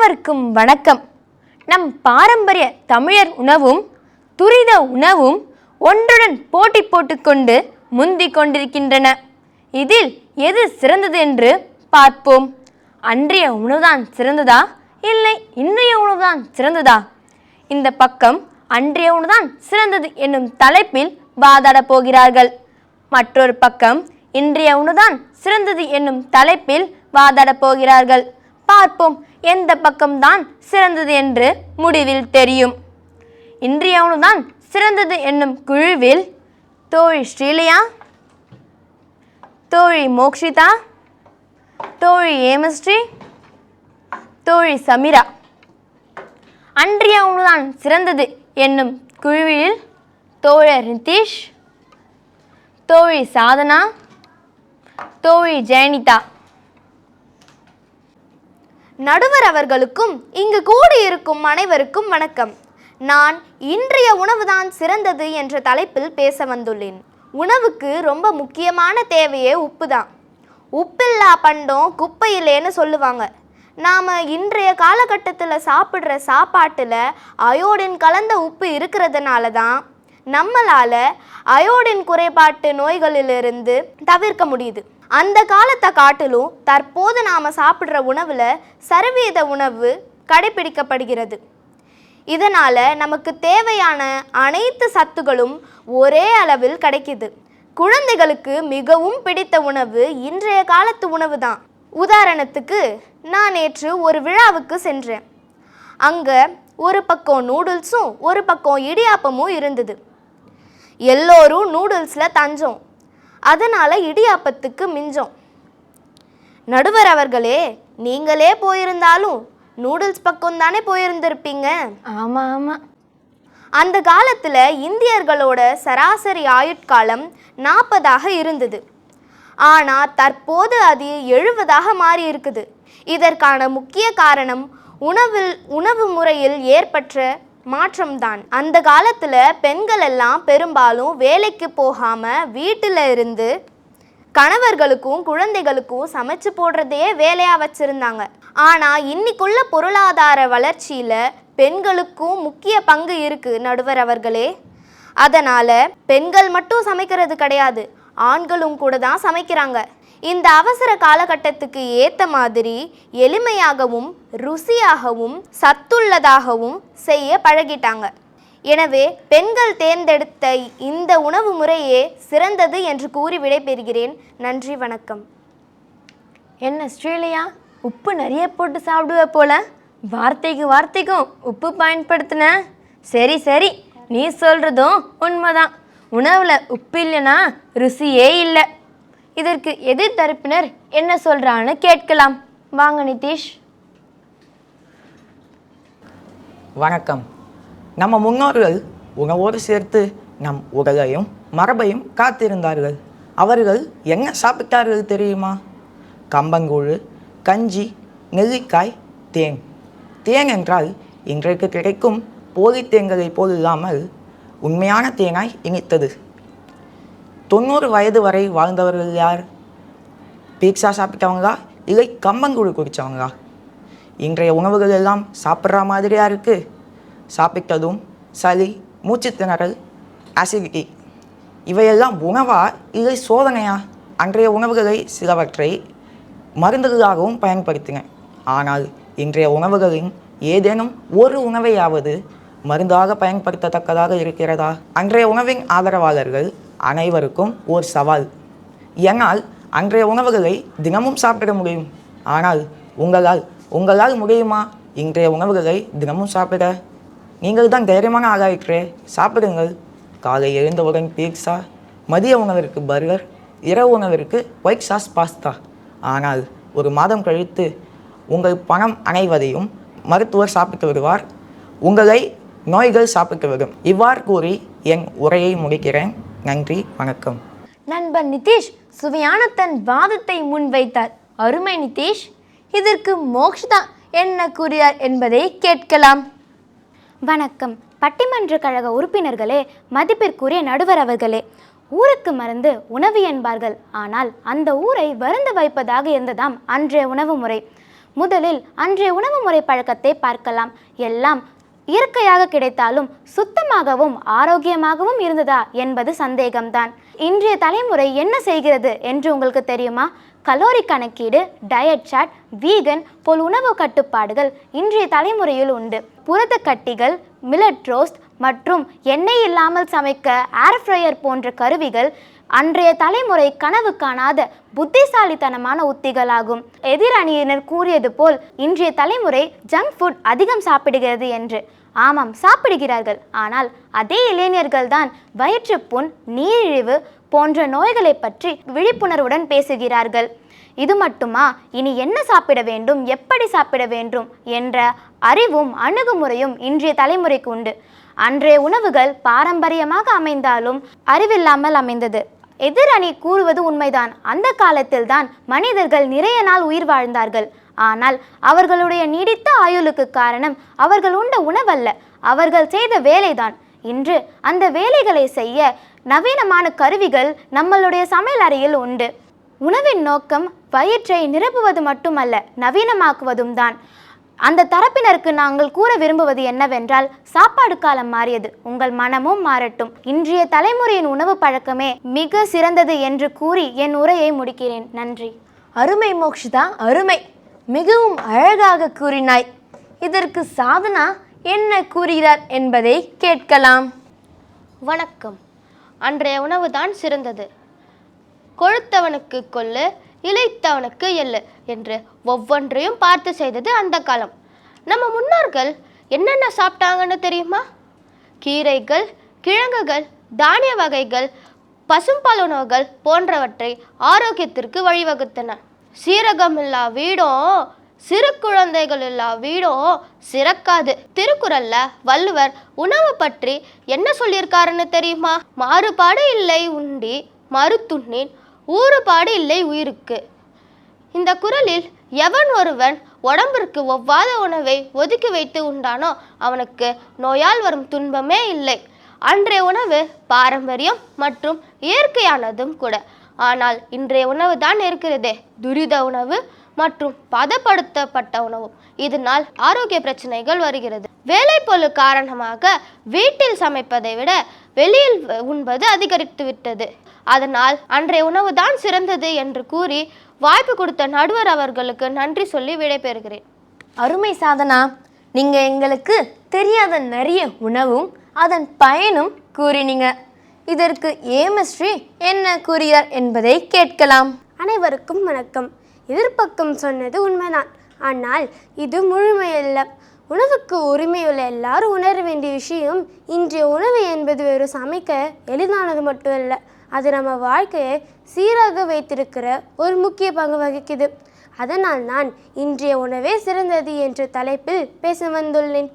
அனைவருக்கும் வணக்கம். நம் பாரம்பரிய தமிழர் உணவும் துரித உணவும் ஒன்றுடன் போட்டி போட்டுக்கொண்டு முந்திக் கொண்டிருக்கின்றன. இதில் எது சிறந்தது என்று பார்ப்போம். அன்றைய உணவுதான் சிறந்ததா, இல்லை இன்றைய உணவுதான் சிறந்ததா? இந்த பக்கம் அன்றைய உணவுதான் சிறந்தது என்னும் தலைப்பில் வாதாடப் போகிறார்கள். மற்றொரு பக்கம் இன்றைய உணவுதான் சிறந்தது என்னும் தலைப்பில் வாதாடப் போகிறார்கள். பார்ப்போம் எந்த பக்கம்தான் சிறந்தது என்று முடிவில் தெரியும். இன்றைய உணவுதான் சிறந்தது என்னும் குழுவில் தோழி ஸ்ரீலியா, தோழி மோக்ஷிதா, தோழி ஏமஸ்ரீ, தோழி சமீரா. அன்றைய உணவுதான் சிறந்தது என்னும் குழுவில் தோழர் நிதிஷ், தோழி சாதனா, தோழி ஜெயனிதா. நடுவர் அவர்களுக்கும் இங்கு கூடியிருக்கும் அனைவருக்கும் வணக்கம். நான் இன்றைய உணவுதான் சிறந்தது என்ற தலைப்பில் பேச வந்துள்ளேன். உணவுக்கு ரொம்ப முக்கியமான தேவையே உப்பு தான். உப்பில்லா பண்டம் குப்பையிலேன்னு சொல்லுவாங்க. நாம் இன்றைய காலகட்டத்தில் சாப்பிட்ற சாப்பாட்டில் அயோடின் கலந்த உப்பு இருக்கிறதுனால தான் நம்மளால் அயோடின் குறைபாட்டு நோய்களிலிருந்து தவிர்க்க முடியுது. அந்த காலத்தை காட்டிலும் தற்போது நாம் சாப்பிட்ற உணவில் சரிவீத உணவு கடைபிடிக்கப்படுகிறது. இதனால் நமக்கு தேவையான அனைத்து சத்துக்களும் ஒரே அளவில் கிடைக்குது. குழந்தைகளுக்கு மிகவும் பிடித்த உணவு இன்றைய காலத்து உணவு தான். உதாரணத்துக்கு நான் நேற்று ஒரு விழாவுக்கு சென்றேன். அங்கே ஒரு பக்கம் நூடுல்ஸும் ஒரு பக்கம் இடியாப்பமும் இருந்தது. எல்லோரும் நூடுல்ஸில் தஞ்சோம், அதனால் இடியாப்பத்துக்கு மிஞ்சம். நடுவர் அவர்களே, நீங்களே போயிருந்தாலும் நூடுல்ஸ் பக்கம் தானே போயிருந்திருப்பீங்க. ஆமாம் ஆமாம். அந்த காலத்தில் இந்தியர்களோட சராசரி ஆயுட்காலம் 40ஆக இருந்தது. ஆனால் தற்போது அது 70ஆக மாறி இருக்குது. இதற்கான முக்கிய காரணம் உணவு முறையில் ஏற்பட்ட மாற்றம்தான். அந்த காலத்தில் பெண்கள் எல்லாம் பெரும்பாலும் வேலைக்கு போகாமல் வீட்டில் இருந்து கணவர்களுக்கும் குழந்தைகளுக்கும் சமைச்சு போடுறதையே வேலையாக வச்சுருந்தாங்க. ஆனால் இன்னைக்குள்ள பொருளாதார வளர்ச்சியில் பெண்களுக்கும் முக்கிய பங்கு இருக்குது நடுவர் அவர்களே. அதனால் பெண்கள் மட்டும் சமைக்கிறது கிடையாது, ஆண்களும் கூட தான் சமைக்கிறாங்க. இந்த அவசர காலகட்டத்துக்கு ஏற்ற மாதிரி எளிமையாகவும் ருசியாகவும் சத்துள்ளதாகவும் செய்ய பழகிட்டாங்க. எனவே பெண்கள் தேர்ந்தெடுத்த இந்த உணவு முறையே சிறந்தது என்று கூறி விடைபெறுகிறேன். நன்றி, வணக்கம். என்ன ஸ்ரீலியா, உப்பு நிறைய போட்டு சாப்பிடுவ போல, வார்த்தைக்கு வார்த்தைக்கும் உப்பு பயன்படுத்தின. சரி சரி, நீ சொல்கிறதும் உண்மைதான். உணவில் உப்பு இல்லைன்னா ருசியே இல்லை. இதற்கு எதிர் தரப்பினர் என்ன சொல்கிறான்னு கேட்கலாம். வாங்க நிதிஷ். வணக்கம். நம்ம முன்னோர்கள் உணவோடு சேர்த்து நம் உடலையும் மரபையும் காத்திருந்தார்கள். அவர்கள் என்ன சாப்பிட்டார்கள் தெரியுமா? கம்பங்கூழ், கஞ்சி, நெல்லிக்காய், தேன். தேன் என்றால் இன்றைக்கு கிடைக்கும் போலி தேன்களை போல் இல்லாமல் உண்மையான தேனாய் இனித்தது. 90 வயது வரை வாழ்ந்தவர்கள் யார்? பீட்சா சாப்பிட்டவங்களா, இல்லை கம்பங்கூழ் குடித்தவங்களா? இன்றைய உணவுகள் எல்லாம் சாப்பிட்ற மாதிரியாக இருக்குது. சாப்பிட்டதும் சளி, மூச்சு திணறல், அசிடிட்டி, இவையெல்லாம் உணவா இல்லை சோதனையா? அன்றைய உணவுகளை சிலவற்றை மருந்துகளாகவும் பயன்படுத்தின. ஆனால் இன்றைய உணவுகளின் ஏதேனும் ஒரு உணவையாவது மருந்தாக பயன்படுத்தத்தக்கதாக இருக்கிறதா? அன்றைய உணவின் ஆதரவாளர்கள் அனைவருக்கும் ஒரு சவால். ஏனால் அன்றைய உணவுகளை தினமும் சாப்பிட முடியும். ஆனால் உங்களால் முடியுமா இன்றைய உணவுகளை தினமும் சாப்பிட? நீங்கள் தான் தைரியமான ஆளாயிற்றே, சாப்பிடுங்கள். காலை எழுந்தவுடன் பீட்சா, மதிய உணவிற்கு பர்கர், இரவு உணவிற்கு ஒயிட் சாஸ் பாஸ்தா. ஆனால் ஒரு மாதம் கழித்து உங்கள் பணம் அனைவதையும் மருத்துவர் சாப்பிட்டு விடுவார், உங்களை நோய்கள் சாப்பிட்டு விடும். இவ்வாறு கூறி என் உரையை முடிக்கிறேன். நன்றி, வணக்கம். நண்பன் நிதிஷ் சுவையான தன் வாதத்தை முன்வைத்தார். அருமை நிதிஷ். இதற்கு மோக்ஷிதா என்ன கூறினார் என்பதை கேட்கலாம். வணக்கம். பட்டிமன்ற கழக உறுப்பினர்களே, மதிப்பிற்குரிய நடுவர் அவர்களே, ஊருக்கு மருந்து உணவு என்பார்கள். ஆனால் அந்த ஊரை வருந்த வைப்பதாக இருந்ததாம் அன்றைய உணவு முறை. முதலில் அன்றைய உணவு முறை பழக்கத்தை பார்க்கலாம். எல்லாம் இயற்கையாக கிடைத்தாலும் சுத்தமாகவும் ஆரோக்கியமாகவும் இருந்ததா என்பது சந்தேகம்தான். இன்றைய தலைமுறை என்ன செய்கிறது என்று உங்களுக்கு தெரியுமா? கலோரி கணக்கீடு, டயட் சார்ட், வீகன் போல் உணவு கட்டுப்பாடுகள் இன்றைய தலைமுறையில் உண்டு. புரத கட்டிகள், மில்லட் ரோஸ்ட் மற்றும் எண்ணெய் இல்லாமல் சமைக்க ஏர் ஃப்ரையர் போன்ற கருவிகள் அன்றைய தலைமுறை கனவு காணாத புத்திசாலித்தனமான உத்திகளாகும். எதிரணியினர் கூறியது போல் இன்றைய தலைமுறை ஜங்க் ஃபுட் அதிகம் சாப்பிடுகிறது என்று. ஆமாம், சாப்பிடுகிறார்கள். ஆனால் அதே இளைஞர்கள்தான் வயிற்றுப்புண், நீரிழிவு போன்ற நோய்களை பற்றி விழிப்புணர்வுடன் பேசுகிறார்கள். இது மட்டுமா, இனி என்ன சாப்பிட வேண்டும், எப்படி சாப்பிட வேண்டும் என்ற அறிவும் அணுகுமுறையும் இன்றைய தலைமுறைக்கு உண்டு. அன்றைய உணவுகள் பாரம்பரியமாக அமைந்தாலும் அறிவில்லாமல் அமைந்தது. எதிரணி கூறுவது உண்மைதான். அந்த காலத்தில்தான் மனிதர்கள் நிறைய நாள் உயிர் வாழ்ந்தார்கள். ஆனால் அவர்களுடைய நீடித்த ஆயுளுக்கு காரணம் அவர்கள் உண்ட உணவல்ல, அவர்கள் செய்த வேலைதான். இன்று அந்த வேலைகளை செய்ய நவீனமான கருவிகள் நம்மளுடைய சமையல் அறையில் உண்டு. உணவின் நோக்கம் வயிற்றை நிரப்புவது மட்டுமல்ல, நவீனமாக்குவதும் தான். அந்த தரப்பினருக்கு நாங்கள் கூற விரும்புவது என்னவென்றால், சாப்பாடு காலம் மாறியது, உங்கள் மனமும் மாறட்டும். இன்றைய தலைமுறையின் உணவு பழக்கமே மிக சிறந்தது என்று கூறி என் உரையை முடிக்கிறேன். நன்றி. அருமை மோக்ஷிதா, அருமை. மிகவும் அழகாக கூறினாய். இதற்கு சாதனா என்ன கூறுகிறார் என்பதை கேட்கலாம். வணக்கம். அன்றைய உணவு தான் சிறந்தது. கொழுத்தவனுக்கு கொள்ளு, இளைத்தவனுக்கு எள்ளு என்று ஒவ்வொன்றையும் பார்த்து செய்தது அந்த காலம். நம்ம முன்னோர்கள் என்னென்ன சாப்பிட்டாங்கன்னு தெரியுமா? கீரைகள், கிழங்குகள், தானிய வகைகள், பசும்பால் உணவுகள் போன்றவற்றை ஆரோக்கியத்திற்கு வழிவகுத்தன. சீரகமில்லா வீடும் சிறு குழந்தைகள் இல்லா வீடும் சிறக்காது. திருக்குறள்ல வள்ளுவர் உணவு பற்றி என்ன சொல்லியிருக்காருன்னு தெரியுமா? மாறுபாடு இல்லை உண்டி மறுத்துண்ணின், ஊறுபாடு இல்லை உயிருக்கு. இந்த குறளில் எவன் ஒருவன் உடம்பிற்கு ஒவ்வாத உணவை ஒதுக்கி வைத்து உண்டானோ அவனுக்கு நோயால் வரும் துன்பமே இல்லை. அன்றைய உணவு பாரம்பரியம் மற்றும் இயற்கையானதும் கூட. ஆனால் இன்றைய உணவு தான் இருக்கிறதே துரித உணவு மற்றும் பதப்படுத்தப்பட்ட உணவு. இதனால் ஆரோக்கிய பிரச்சனைகள் வருகிறது. வேலைப்பளு காரணமாக வீட்டில் சமைப்பதை விட வெளியில் உண்பது அதிகரித்து விட்டது. அதனால் அன்றைய உணவு தான் சிறந்தது என்று கூறி வாய்ப்பு கொடுத்த நடுவர் அவர்களுக்கு நன்றி சொல்லி விடைபெறுகிறேன். அருமை சாதனா, நீங்க எங்களுக்கு தெரியாத நிறைய உணவும் அதன் பயனும் கூறினீங்க. இதற்கு ஏமஸ்ரீ என்ன கூறுகிறார் என்பதை கேட்கலாம். அனைவருக்கும் வணக்கம். எதிர்ப்பக்கம் சொன்னது உண்மைதான், ஆனால் இது முழுமையல்ல. உணவுக்கு உரிமையுள்ள எல்லாரும் உணர வேண்டிய விஷயம், இன்றைய உணவு என்பது வெறும் சமைக்க எளிதானது மட்டும் இல்லை, அது நம்ம வாழ்க்கையை சீராக வைத்திருக்கிற ஒரு முக்கிய பங்கு வகிக்குது. அதனால் நான் இன்றைய உணவே சிறந்தது என்ற தலைப்பில் பேச வந்துள்ளேன்.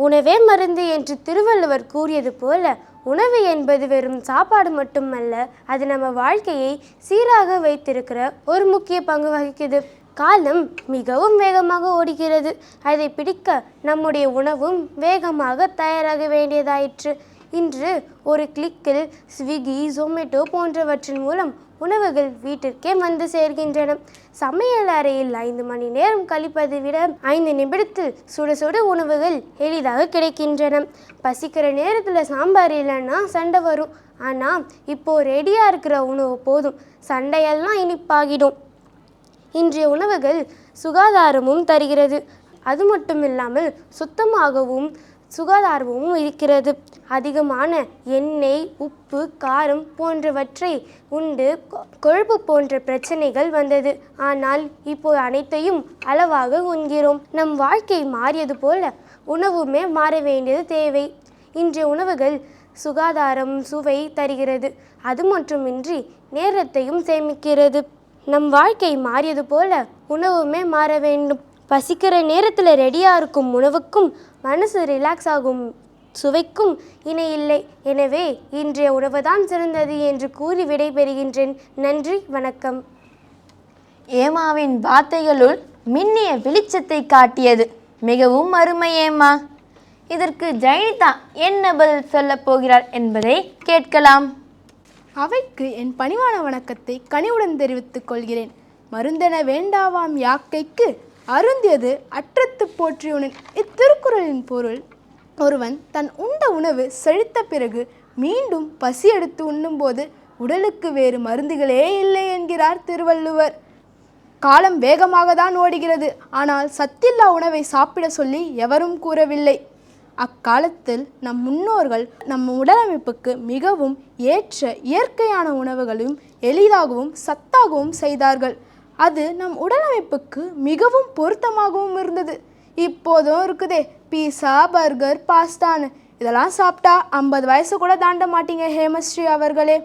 உணவே மருந்து என்று திருவள்ளுவர் கூறியது போல, உணவு என்பது வெறும் சாப்பாடு மட்டுமல்ல, அது நம்ம வாழ்க்கையை சீராக வைத்திருக்கிற ஒரு முக்கிய பங்கு வகிக்குது. காலம் மிகவும் வேகமாக ஓடுகிறது. அதை பிடிக்க நம்முடைய உணவும் வேகமாக தயாராக வேண்டியதாயிற்று. இன்று ஒரு கிளிக்கில் ஸ்விக்கி, ஜொமேட்டோ போன்றவற்றின் மூலம் உணவுகள் வீட்டிற்கே வந்து சேர்கின்றன. சமையல் அறையில் 5 மணி நேரம் கழிப்பதை விட 5 நிமிடத்தில் சுட சுட உணவுகள் எளிதாக கிடைக்கின்றன. பசிக்கிற நேரத்தில் சாம்பார் இல்லைன்னா சண்டை வரும். ஆனால் இப்போது ரெடியாக இருக்கிற உணவு போதும், சண்டையெல்லாம் இனிப்பாகிடும். இன்றைய உணவுகள் சுகாதாரமும் தருகிறது. அது மட்டும் இல்லாமல் சுத்தமாகவும் சுகாதாரமும் இருக்கிறது. அதிகமான எண்ணெய், உப்பு, காரம் போன்றவற்றை உண்டு கொழுப்பு போன்ற பிரச்சனைகள் வந்தது. ஆனால் இப்போ அனைத்தையும் அளவாக உண்கிறோம். நம் வாழ்க்கை மாறியது போல உணவுமே மாற வேண்டியது தேவை. இன்றைய உணவுகள் சுகாதாரம், சுவை தருகிறது. அது மட்டுமின்றி நேரத்தையும் சேமிக்கிறது. நம் வாழ்க்கை மாறியது போல உணவுமே மாற வேண்டும். பசிக்கிற நேரத்தில் ரெடியாக இருக்கும் உணவுக்கும் மனசு ரிலாக்ஸ் ஆகும் சுவைக்கும் இணை இல்லை. எனவே இன்றைய உணவு தான் சிறந்தது என்று கூறி விடைபெறுகின்றேன். நன்றி, வணக்கம். ஏமாவின் வார்த்தைகளுள் மின்னிய வெளிச்சத்தை காட்டியது. மிகவும் அருமை ஏமா. இதற்கு ஜெயனிதா என்ன பதில் சொல்லப் போகிறார் என்பதை கேட்கலாம். அவைக்கு என் பணிவான வணக்கத்தை கனிவுடன் தெரிவித்துக் கொள்கிறேன். மருந்தென வேண்டாவாம் யாக்கைக்கு அருந்தியது அற்றத்து போற்றியுனின். இத்திருக்குறளின் பொருள், ஒருவன் தன் உண்ட உணவு செழித்த பிறகு மீண்டும் பசி எடுத்து உண்ணும்போது உடலுக்கு வேறு மருந்துகளே இல்லை என்கிறார் திருவள்ளுவர். காலம் வேகமாக தான் ஓடுகிறது, ஆனால் சத்தில்லா உணவை சாப்பிட சொல்லி எவரும் கூறவில்லை. அக்காலத்தில் நம் முன்னோர்கள் நம் உடலமைப்புக்கு மிகவும் ஏற்ற இயற்கையான உணவுகளையும் எளிதாகவும் சத்தாகவும் செய்தார்கள். அது நம் உடலமைப்புக்கு மிகவும் பொருத்தமாகவும் இருந்தது. இப்போதும் இருக்குதே பீஸா, பர்கர், பாஸ்தான்னு, இதெல்லாம் சாப்பிட்டா 50 வயசு கூட தாண்ட மாட்டீங்க ஹேமஸ்ரீ அவர்களே.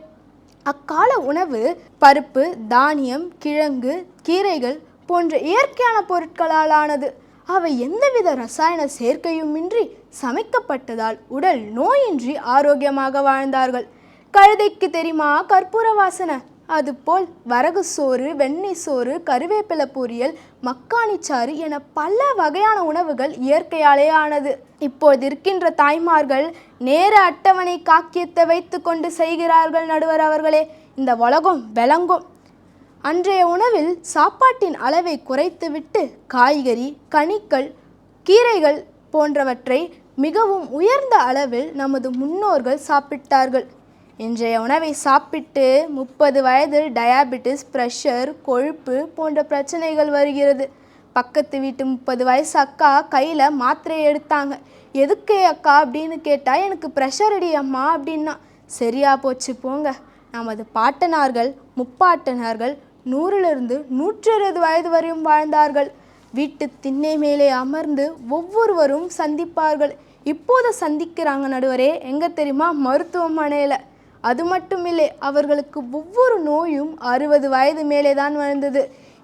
அக்கால உணவு பருப்பு, தானியம், கிழங்கு, கீரைகள் போன்ற இயற்கையான பொருட்களால் ஆனது. அவை எந்தவித ரசாயன சேர்க்கையுமின்றி சமைக்கப்பட்டதால் உடல் நோயின்றி ஆரோக்கியமாக வாழ்ந்தார்கள். கழுதைக்கு தெரியுமா கற்பூர வாசனை? அதுபோல் வரகு சோறு, வெண்ணெய் சோறு, கருவேப்பிலை பொரியல், மக்காணிச்சாறு என பல வகையான உணவுகள் இயற்கையாலே ஆனது. இப்போது இருக்கின்ற தாய்மார்கள் நேர அட்டவணை காக்கியத்தை வைத்து கொண்டு செய்கிறார்கள் நடுவர் அவர்களே. இந்த உலகம் விளங்கும். அன்றைய உணவில் சாப்பாட்டின் அளவை குறைத்துவிட்டு காய்கறி, கனிகள், கீரைகள் போன்றவற்றை மிகவும் உயர்ந்த அளவில் நமது முன்னோர்கள் சாப்பிட்டார்கள். இன்றைய உணவை சாப்பிட்டு 30 வயதில் டயாபெட்டிஸ், ப்ரெஷர், கொழுப்பு போன்ற பிரச்சனைகள் வருகிறது. பக்கத்து வீட்டு 30 வயசு அக்கா கையில் மாத்திரையை எடுத்தாங்க. எதுக்கே அக்கா அப்படின்னு கேட்டால், எனக்கு ப்ரெஷர் அடி அம்மா அப்படின்னா. சரியா போச்சு போங்க. நமது பாட்டனார்கள், முப்பாட்டனார்கள் 100லிருந்து 120 வயது வரையும் வாழ்ந்தார்கள். வீட்டு திண்ணை மேலே அமர்ந்து ஒவ்வொருவரும் சந்திப்பார்கள். இப்போது சந்திக்கிறாங்க நடுவரே, எங்கே தெரியுமா? மருத்துவமனையில். அது மட்டும் இல்லை, அவர்களுக்கு ஒவ்வொரு நோயும் 60 வயது மேலே தான் வந்தது.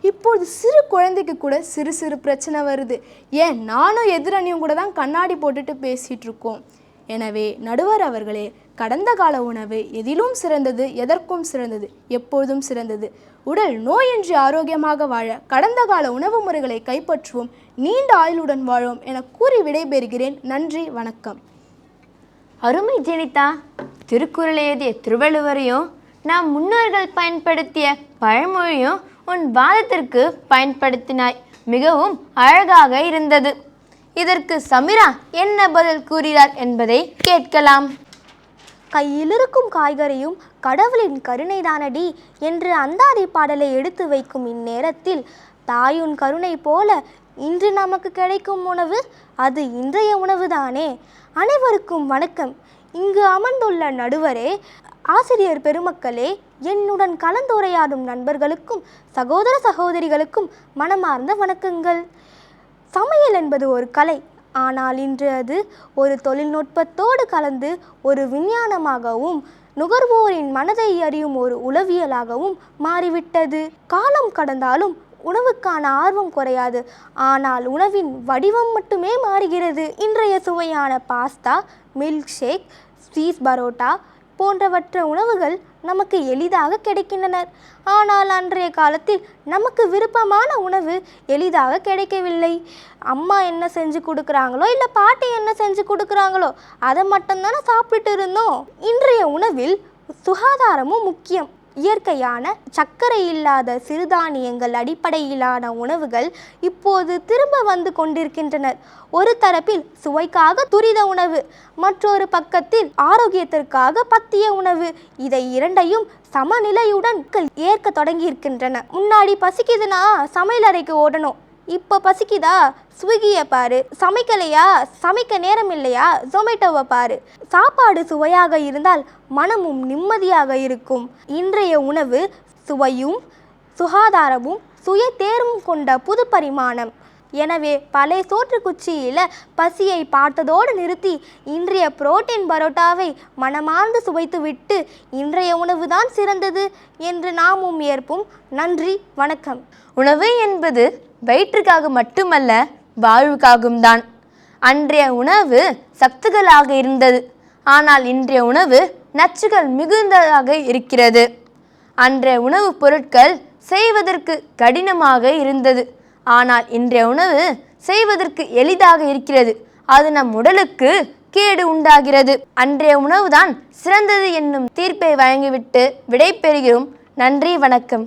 இப்போது சிறு குழந்தைக்கு கூட சிறு சிறு பிரச்சனை வருது. ஏன், நானும் எதிரணியும் கூட தான் கண்ணாடி போட்டுட்டு பேசிகிட்டு இருக்கோம். எனவே நடுவர் அவர்களே, கடந்த கால உணவு எதிலும் சிறந்தது, எதற்கும் சிறந்தது, எப்பொழுதும் சிறந்தது. உடல் நோயின்றி ஆரோக்கியமாக வாழ கடந்த கால உணவு முறைகளை கைப்பற்றுவோம், நீண்ட ஆயுளுடன் வாழும் என கூறி விடைபெறுகிறேன். நன்றி, வணக்கம். அருமை ஜெனிதா, திருக்குறளை எழுதிய திருவள்ளுவரையும் நாம் முன்னோர்கள் பயன்படுத்திய பழமொழியும் உன் வாதத்திற்கு பயன்படுத்தினாய். மிகவும் அழகாக இருந்தது. இதற்கு சமிரா என்ன பதில் கூறுகிறார் என்பதை கேட்கலாம். கையிலிருக்கும் காய்கறியும் கடவுளின் கருணைதானடி என்று அந்தாதி பாடலை எடுத்து வைக்கும் இந்நேரத்தில், தாயுன் கருணை போல இன்று நமக்கு கிடைக்கும் உணவு அது இன்றைய உணவுதானே. அனைவருக்கும் வணக்கம். இங்கு அமர்ந்துள்ள நடுவரே, ஆசிரியர் பெருமக்களே, என்னுடன் கலந்துரையாடும் நண்பர்களுக்கும் சகோதர சகோதரிகளுக்கும் மனமார்ந்த வணக்கங்கள். சமையல் என்பது ஒரு கலை. ஆனால் இன்று அது ஒரு தொழில்நுட்பத்தோடு கலந்து ஒரு விஞ்ஞானமாகவும் நுகர்வோரின் மனதை அறியும் ஒரு உளவியலாகவும் மாறிவிட்டது. காலம் கடந்தாலும் உணவுக்கான ஆர்வம் குறையாது. ஆனால் உணவின் வடிவம் மட்டுமே மாறுகிறது. இன்றைய சுவையான pasta, milkshake, cheese parotta போன்றவற்ற உணவுகள் நமக்கு எளிதாக கிடைக்கின்றன. ஆனால் அன்றைய காலத்தில் நமக்கு விருப்பமான உணவு எளிதாக கிடைக்கவில்லை. அம்மா என்ன செஞ்சு கொடுக்குறாங்களோ இல்லை பாட்டி என்ன செஞ்சு கொடுக்குறாங்களோ அதை மட்டும்தானே சாப்பிட்டு இருந்தோம். இன்றைய உணவில் சுகாதாரமும் முக்கியம். இயற்கையான சர்க்கரை இல்லாத சிறுதானியங்கள் அடிப்படையிலான உணவுகள் இப்போது திரும்ப வந்து கொண்டிருக்கின்றனர். ஒரு தரப்பில் சுவைக்காக துரித உணவு, மற்றொரு பக்கத்தில் ஆரோக்கியத்திற்காக பத்திய உணவு. இதை இரண்டையும் சமநிலையுடன் ஏற்க தொடங்கி இருக்கின்றன. முன்னாடி பசிக்குதுன்னா சமையல் அறைக்கு ஓடணும். இப்போ பசிக்குதா, ஸ்விக்கியை பாரு. சமைக்கலையா, சமைக்க நேரம் இல்லையா, ஜொமேட்டோவை பாரு. சாப்பாடு சுவையாக இருந்தால் மனமும் நிம்மதியாக இருக்கும். இன்றைய உணவு சுவையும் சுகாதாரமும் சுய தேர்வும் கொண்ட புது பரிமாணம். எனவே பழைய சோற்று குச்சியில் பசியை பார்த்ததோடு நிறுத்தி இன்றைய புரோட்டீன் பரோட்டாவை மனமார்ந்து சுவைத்துவிட்டு இன்றைய உணவுதான் சிறந்தது என்று நாமும் ஏற்போம். நன்றி, வணக்கம். உணவு என்பது வயிற்றுக்காக மட்டுமல்ல, வாழ்வுக்காகவும் தான். அன்றைய உணவு சத்துக்களாக இருந்தது. ஆனால் இன்றைய உணவு நச்சுகள் மிகுந்ததாக இருக்கிறது. அன்றைய உணவுப் பொருட்கள் செய்வதற்கு கடினமாக இருந்தது. ஆனால் இன்றைய உணவு செய்வதற்கு எளிதாக இருக்கிறது. அது நம் உடலுக்கு கேடு உண்டாகிறது. அன்றைய உணவுதான் சிறந்தது என்னும் தீர்ப்பை வழங்கிவிட்டு விடை பெறுகிறோம். நன்றி, வணக்கம்.